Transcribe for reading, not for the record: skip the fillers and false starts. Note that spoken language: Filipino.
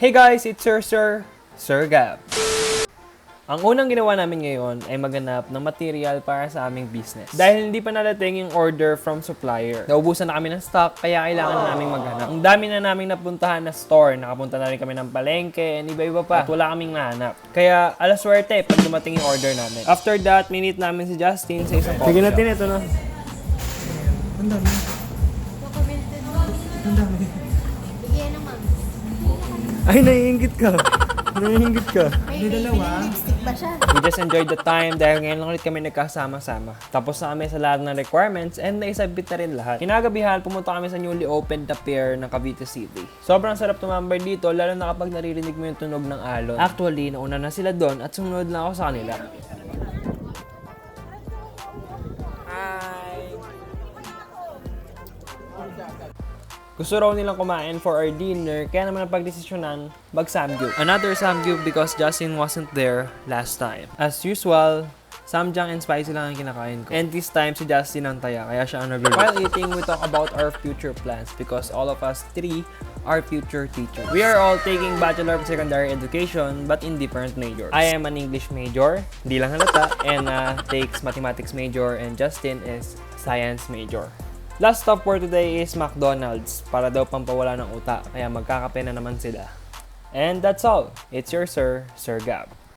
Hey guys, it's Sir Gab. Ang unang ginawa namin ngayon ay maghanap ng material para sa aming business. Dahil hindi pa nadating yung order from supplier. Naubusan na kami ng stock, kaya kailangan na namin maghanap. Ang dami na namin napuntahan na store. Nakapunta na rin kami ng palengke, and iba-iba pa. At wala kaming nahanap. Kaya alaswerte pag dumating yung order namin. After that, minute namin si Justin sa isang coffee shop. Sige natin ito na. Ang dami. Ang dami. Bigyan naman. Ay, naiingit ka. Naiingit ka. May lipstick ba siya? We just enjoyed the time dahil ngayon lang ulit kami nagkasama-sama. Tapos na kami sa lahat ng requirements and naisabit na rin lahat. Kinagabihan, pumunta kami sa newly opened na pier ng Cavite City. Sobrang sarap tumambay dito, lalo na kapag naririnig mo yung tunog ng alon. Actually, nauna na sila doon at sumunod na ako sa kanila. Gusto raw nilang kumain for our dinner, kaya naman napagdesisyonan mag-samgyup. Another samgyup because Justin wasn't there last time. As usual, samjang and spicy lang ang kinakain ko. And this time, si Justin ang taya, kaya siya ang nag-review. While eating, we talk about our future plans because all of us three are future teachers. We are all taking Bachelor of Secondary Education but in different majors. I am an English major, hindi lang halata, and takes Mathematics major, and Justin is Science major. Last stop for today is McDonald's para daw pampawala ng utak, kaya magkakape na naman sila. And that's all. It's your Sir Gab.